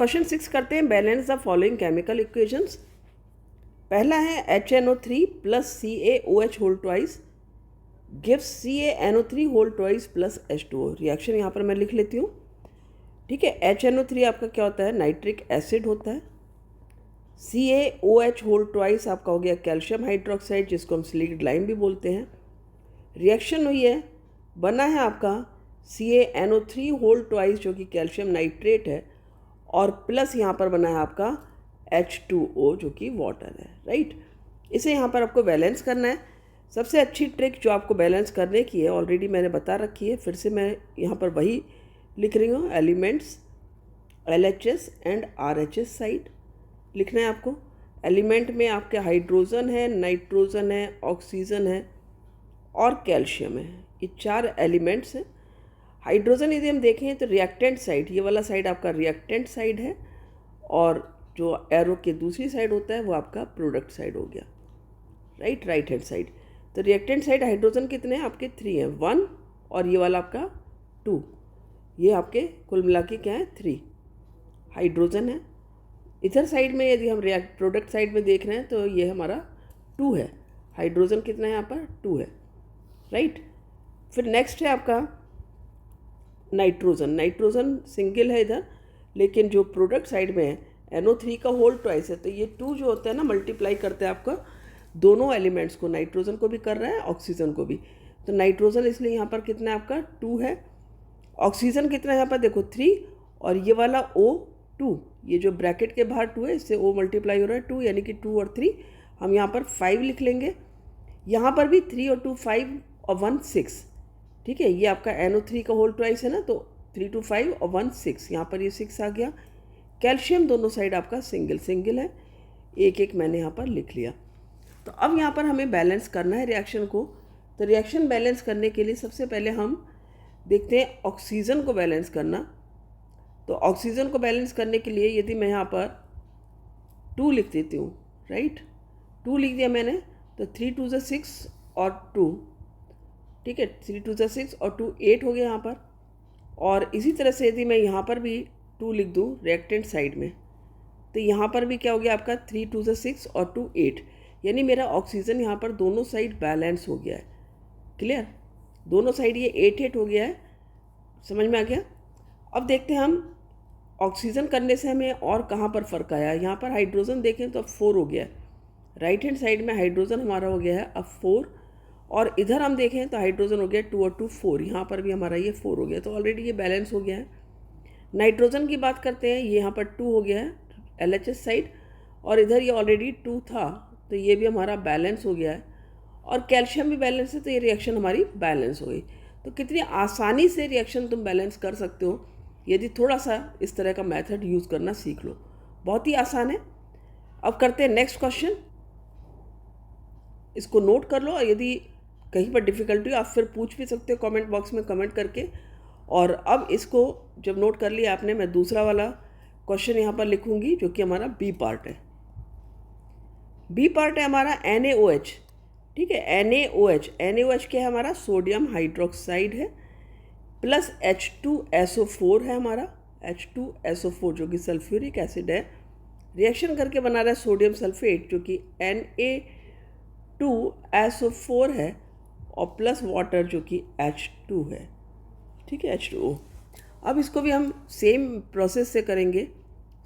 Question 6 करते हैं, balance the following chemical equations. पहला है HNO3 plus CaOH whole twice gives CaNO3 whole twice plus H2O। Reaction यहाँ पर मैं लिख लेती हूँ, ठीक है। HNO3 आपका क्या होता है, नाइट्रिक एसिड होता है। CaOH होल ट्वाइस आपका हो गया कैल्शियम हाइड्रोक्साइड, जिसको हम सिलिकेट लाइम भी बोलते हैं। रिएक्शन हुई है, बना है आपका CaNO3 होल ट्वाइस जो कि कैल्शियम नाइट्रेट है, और प्लस यहाँ पर बना है आपका H2O जो कि वाटर है, राइट। इसे यहाँ पर आपको बैलेंस करना है। सबसे अच्छी ट्रिक जो आपको बैलेंस करने की है ऑलरेडी मैंने बता रखी है, फिर से मैं यहाँ पर वही लिख रही हूँ। Elements LHS and RHS side लिखना है आपको। एलिमेंट में आपके हाइड्रोजन है, नाइट्रोजन है, ऑक्सीजन है और कैल्शियम है, ये 4 एलिमेंट्स हैं। हाइड्रोजन यदि हम देखें तो रिएक्टेंट साइड, ये वाला साइड आपका रिएक्टेंट साइड है, और जो एरो के दूसरी साइड होता है वो आपका प्रोडक्ट साइड हो गया, राइट हैंड साइड। तो रिएक्टेंट साइड हाइड्रोजन कितने हैं आपके 3 हैं, 1 और ये वाला आपका 2, ये आपके कुल मिला के क्या है 3 हाइड्रोजन है। इधर साइड में यदि हम प्रोडक्ट साइड में देख रहे हैं तो ये हमारा 2 है, हाइड्रोजन कितना है यहाँ पर 2 है, राइट। फिर नेक्स्ट है आपका नाइट्रोजन। नाइट्रोजन सिंगल है इधर, लेकिन जो प्रोडक्ट साइड में है NO3 का होल ट्वाइस है, तो ये 2 जो होता है ना मल्टीप्लाई करते हैं आपका दोनों एलिमेंट्स को, नाइट्रोजन को भी कर रहा है ऑक्सीजन को भी। तो नाइट्रोजन इसलिए यहाँ पर कितना है आपका 2 है। ऑक्सीजन कितना है यहाँ पर देखो 3, और ये वाला O2, ये जो ब्रैकेट के बाहर 2 है, इससे O मल्टीप्लाई हो रहा है 2, यानी कि 2 और 3 हम यहाँ पर 5 लिख लेंगे। यहाँ पर भी 3 और 2 5 और 1 6, ठीक है। ये आपका NO3 का होल ट्वाइस है ना, तो 3 2 5 और 1 6, यहाँ पर ये 6 आ गया। कैल्शियम दोनों साइड आपका सिंगल सिंगल है, एक एक मैंने यहाँ पर लिख लिया। तो अब यहाँ पर हमें बैलेंस करना है रिएक्शन को। तो रिएक्शन बैलेंस करने के लिए सबसे पहले हम देखते हैं ऑक्सीजन को बैलेंस करना। तो ऑक्सीजन को बैलेंस करने के लिए यदि मैं यहाँ पर 2 लिख देती हूँ, राइट, 2 लिख दिया मैंने, तो 3 2 6 और 2, ठीक है, 3 2 6 और 2 8 हो गया यहाँ पर। और इसी तरह से यदि मैं यहाँ पर भी 2 लिख दूँ रिएक्टेंट साइड में, तो यहाँ पर भी क्या हो गया आपका 3 2 6 और 2 8, यानी मेरा ऑक्सीजन यहाँ पर दोनों साइड बैलेंस हो गया है। क्लियर, दोनों साइड ये 8 8 हो गया है, समझ में आ गया। अब देखते हैं हम ऑक्सीजन करने से हमें और कहाँ पर फ़र्क आया। यहाँ पर हाइड्रोजन देखें तो अब 4 हो गया है, राइट हैंड साइड में हाइड्रोजन हमारा हो गया है अब 4, और इधर हम देखें तो हाइड्रोजन हो गया 2 और 2 4, यहाँ पर भी हमारा ये 4 हो गया, तो ऑलरेडी ये बैलेंस हो गया है। नाइट्रोजन की बात करते हैं, ये यहाँ पर 2 हो गया है LHS साइड, और इधर ये ऑलरेडी 2 था, तो ये भी हमारा बैलेंस हो गया है। और कैल्शियम भी बैलेंस है, तो ये रिएक्शन हमारी बैलेंस हो गई। तो कितनी आसानी से रिएक्शन तुम बैलेंस कर सकते हो यदि थोड़ा सा इस तरह का मेथड यूज़ करना सीख लो, बहुत ही आसान है। अब करते हैं नेक्स्ट क्वेश्चन, इसको नोट कर लो, और यदि कहीं पर डिफ़िकल्टी हो आप फिर पूछ भी सकते हो कमेंट बॉक्स में कमेंट करके। और अब इसको जब नोट कर लिया आपने, मैं दूसरा वाला क्वेश्चन यहाँ पर लिखूँगी जो कि हमारा बी पार्ट है। बी पार्ट है हमारा NaOH, ठीक है। NaOH क्या है हमारा, सोडियम हाइड्रोक्साइड है, प्लस H2SO4 है हमारा, H2SO4 जो कि सल्फ्यूरिक एसिड है। रिएक्शन करके बना रहा है सोडियम सल्फेट जो कि Na2SO4 है, और प्लस वाटर जो कि H2 है, ठीक है, H2O। अब इसको भी हम सेम प्रोसेस से करेंगे,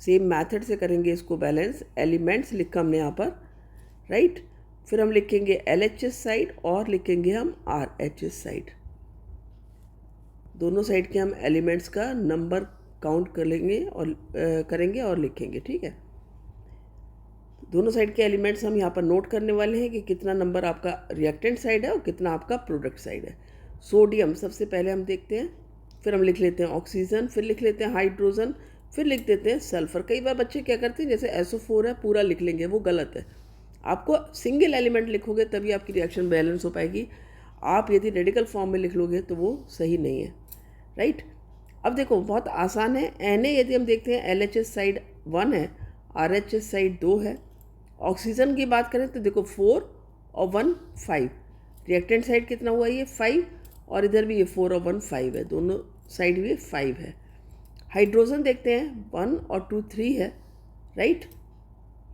सेम मेथड से करेंगे इसको बैलेंस। एलिमेंट्स लिखा हमने यहाँ पर, राइट। फिर हम लिखेंगे LHS साइड और लिखेंगे हम RHS साइड। दोनों साइड के हम एलिमेंट्स का नंबर काउंट कर लेंगे और करेंगे और लिखेंगे, ठीक है। दोनों साइड के एलिमेंट्स हम यहाँ पर नोट करने वाले हैं कि कितना नंबर आपका रिएक्टेंट साइड है और कितना आपका प्रोडक्ट साइड है। सोडियम सबसे पहले हम देखते हैं, फिर हम लिख लेते हैं ऑक्सीजन, फिर लिख लेते हैं हाइड्रोजन, फिर लिख देते हैं सल्फ़र। कई बार बच्चे क्या करते हैं, जैसे SO4 है पूरा लिख लेंगे, वो गलत है। आपको सिंगल एलिमेंट लिखोगे तभी आपकी रिएक्शन बैलेंस हो पाएगी। आप यदि रेडिकल फॉर्म में लिख लोगे तो वो सही नहीं है, राइट। अब देखो बहुत आसान है। Na यदि हम देखते हैं LHS साइड 1 है, RHS साइड 2 है। ऑक्सीजन की बात करें तो देखो 4 और 1 5, रिएक्टेंट साइड कितना हुआ ये 5, और इधर भी ये 4 और 1 5 है, दोनों साइड भी 5 है। हाइड्रोजन देखते हैं 1 और 2 3 है, राइट,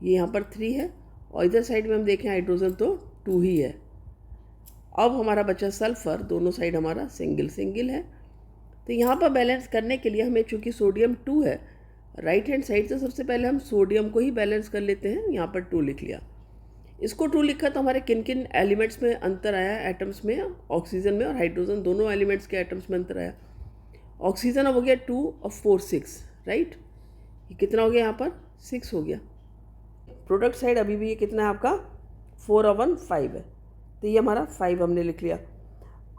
ये यहाँ पर 3 है और इधर साइड में हम देखें हाइड्रोजन तो 2 ही है। अब हमारा बचा सल्फर, दोनों साइड हमारा सिंगल सिंगल है। तो यहाँ पर बैलेंस करने के लिए हमें चूँकि सोडियम 2 है राइट हैंड साइड से, सबसे पहले हम सोडियम को ही बैलेंस कर लेते हैं। यहाँ पर 2 लिख लिया, इसको 2 लिखा तो हमारे किन किन एलिमेंट्स में अंतर आया, एटम्स में, ऑक्सीजन में और हाइड्रोजन दोनों एलिमेंट्स के एटम्स में अंतर आया। ऑक्सीजन अब हो गया 2 और 4 6, राइट, ये कितना हो गया यहाँ पर 6 हो गया। प्रोडक्ट साइड अभी भी ये कितना है आपका 4 और 1 5 है, तो ये हमारा 5 हमने लिख लिया।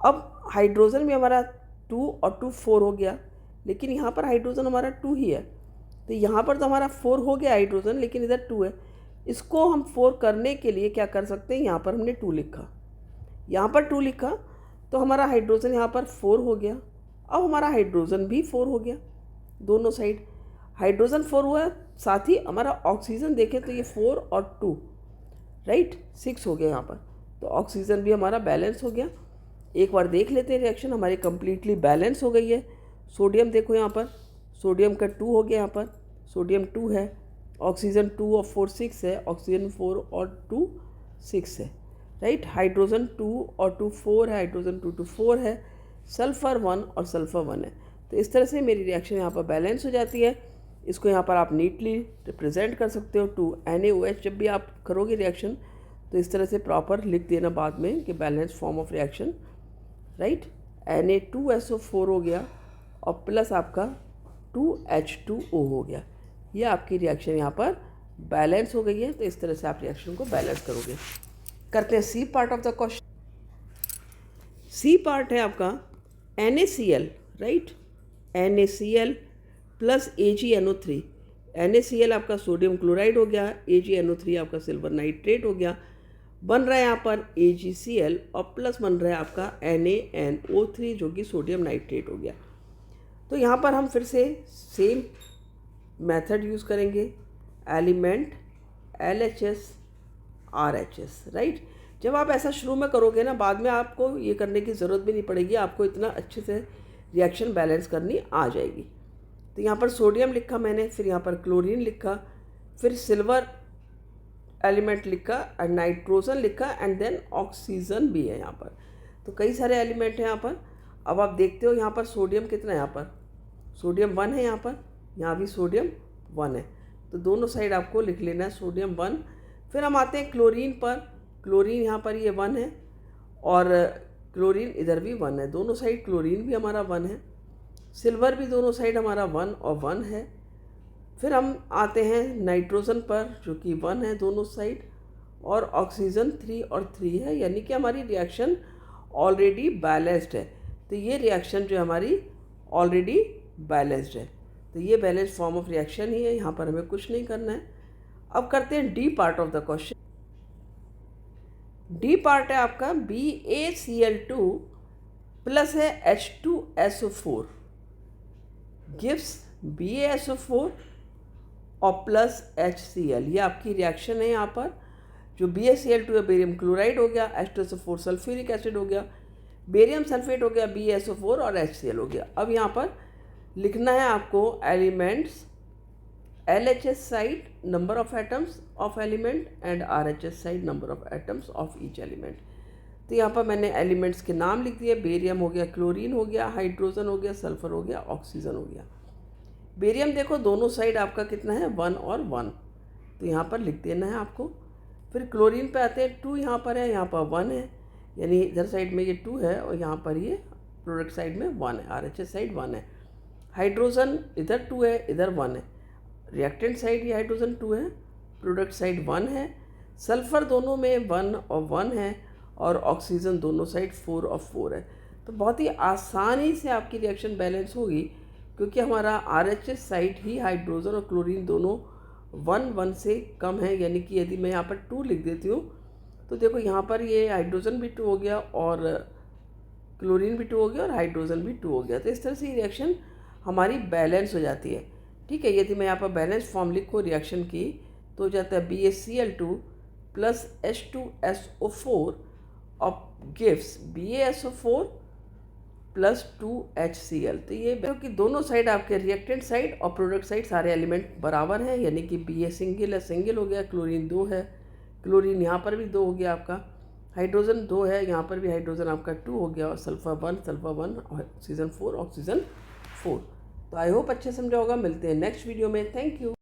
अब हाइड्रोजन में हमारा 2 और 2 4 हो गया, लेकिन यहाँ पर हाइड्रोजन हमारा 2 ही है, तो यहाँ पर तो हमारा 4 हो गया हाइड्रोजन, लेकिन इधर 2 है। इसको हम 4 करने के लिए क्या कर सकते हैं, यहाँ पर हमने 2 लिखा, यहाँ पर 2 लिखा तो हमारा हाइड्रोजन यहाँ पर 4 हो गया। अब हमारा हाइड्रोजन भी 4 हो गया, दोनों साइड हाइड्रोजन 4 हुआ, साथ ही हमारा ऑक्सीजन देखें तो ये 4 और 2 राइट 6 हो गया यहाँ पर, तो ऑक्सीजन भी हमारा बैलेंस हो गया। एक बार देख लेते हैं रिएक्शन हमारी कंप्लीटली बैलेंस हो गई है। सोडियम देखो यहाँ पर, सोडियम का 2 हो गया, यहाँ पर सोडियम 2 है, ऑक्सीजन 2 और 4 6 है, ऑक्सीजन 4 और 2 6 है, राइट। हाइड्रोजन 2 और 2 4 है, हाइड्रोजन 2 2 4 है, सल्फ़र 1 और सल्फ़र 1 है। तो इस तरह से मेरी रिएक्शन यहाँ पर बैलेंस हो जाती है। इसको यहाँ पर आप नीटली रिप्रेजेंट कर सकते हो 2 NaOH। जब भी आप करोगे रिएक्शन तो इस तरह से प्रॉपर लिख देना बाद में कि balance form of reaction, right. Na2SO4 हो गया और प्लस आपका 2H2O हो गया, ये आपकी रिएक्शन यहाँ पर बैलेंस हो गई है। तो इस तरह से आप रिएक्शन को बैलेंस करोगे। करते हैं C part of the question. C part है आपका NaCl, right, NaCl plus AgNO3। NaCl आपका सोडियम क्लोराइड हो गया, AgNO3 आपका सिल्वर नाइट्रेट हो गया, बन रहा है यहाँ पर AgCl और प्लस बन रहा है आपका NaNO3 जो कि सोडियम नाइट्रेट हो गया। तो यहाँ पर हम फिर से सेम मेथड यूज़ करेंगे, एलिमेंट LHS RHS, राइट। जब आप ऐसा शुरू में करोगे ना, बाद में आपको ये करने की ज़रूरत भी नहीं पड़ेगी, आपको इतना अच्छे से रिएक्शन बैलेंस करनी आ जाएगी। तो यहाँ पर सोडियम लिखा मैंने, फिर यहाँ पर क्लोरीन लिखा, फिर सिल्वर एलिमेंट लिखा और नाइट्रोजन लिखा एंड देन ऑक्सीजन भी है यहाँ पर। तो कई सारे एलिमेंट हैं यहाँ पर। अब आप देखते हो यहाँ पर सोडियम कितना है, यहाँ पर सोडियम 1 है, यहाँ भी सोडियम 1 है, तो दोनों साइड आपको लिख लेना है सोडियम 1। फिर हम आते हैं क्लोरीन पर, क्लोरीन यहाँ पर ये 1 है और क्लोरीन इधर भी 1 है, दोनों साइड क्लोरीन भी हमारा 1 है, सिल्वर भी दोनों साइड हमारा 1 और 1 है। फिर हम आते हैं नाइट्रोजन पर जो कि 1 है दोनों साइड, और ऑक्सीजन 3 और 3 है, यानी कि हमारी रिएक्शन ऑलरेडी बैलेंस्ड है। तो ये रिएक्शन जो हमारी ऑलरेडी बैलेंस्ड है, तो ये बैलेंस फॉर्म ऑफ रिएक्शन ही है, यहाँ पर हमें कुछ नहीं करना है। अब करते हैं D part of the question. D part है आपका BaCl2 प्लस है H2SO4 गिव्स BaSO4 और प्लस HCl। ये आपकी रिएक्शन है। यहाँ पर जो BaCl2 है बेरियम क्लोराइड हो गया, H2SO4 सल्फ्यूरिक एसिड हो गया, बेरियम सल्फेट हो गया, BaSO4 और HCl हो गया। अब यहाँ पर लिखना है आपको elements LHS side number of atoms of element and RHS side number of atoms of each element. तो यहाँ पर मैंने एलिमेंट्स के नाम लिख दिए, बेरियम हो गया, क्लोरीन हो गया, हाइड्रोजन हो गया, सल्फर हो गया, ऑक्सीजन हो गया। बेरियम देखो दोनों साइड आपका कितना है 1 और 1, तो यहाँ पर लिख देना है आपको। फिर क्लोरीन पे आते हैं, 2 यहाँ पर है, यहाँ पर 1 है, यानी इधर साइड में ये 2 है और यहाँ पर ये प्रोडक्ट साइड में 1 है, RHS साइड 1 है। हाइड्रोजन इधर 2 है, इधर 1 है, रिएक्टेंट साइड ये हाइड्रोजन 2 है, प्रोडक्ट साइड 1 है। सल्फ़र दोनों में 1 और 1 है और ऑक्सीजन दोनों साइड 4 और 4 है। तो बहुत ही आसानी से आपकी रिएक्शन बैलेंस होगी, क्योंकि हमारा RHS साइड ही हाइड्रोजन और क्लोरीन दोनों 1 1 से कम है, यानी कि यदि मैं यहाँ पर 2 लिख देती हूँ तो देखो यहाँ पर ये हाइड्रोजन भी 2 हो गया और क्लोरीन भी 2 हो गया और हाइड्रोजन भी 2 हो गया। तो इस तरह से ये रिएक्शन हमारी बैलेंस हो जाती है, ठीक है। यदि मैं यहाँ पर बैलेंस फॉर्म लिखूँ रिएक्शन की तो हो जाता है BaCl2 प्लस H2SO4 और गिव्स BaSO4 +2HCl। तो ये कि दोनों साइड आपके रिएक्टेंट साइड और प्रोडक्ट साइड सारे एलिमेंट बराबर हैं, यानी कि Ba सिंगल है, सिंगल हो गया, क्लोरीन 2 है, क्लोरीन यहाँ पर भी 2 हो गया आपका, हाइड्रोजन 2 है, यहाँ पर भी हाइड्रोजन आपका 2 हो गया, और सल्फर 1, ऑक्सीजन 4, ऑक्सीजन 4। तो आई होप अच्छे समझा होगा। मिलते हैं नेक्स्ट वीडियो में। Thank you.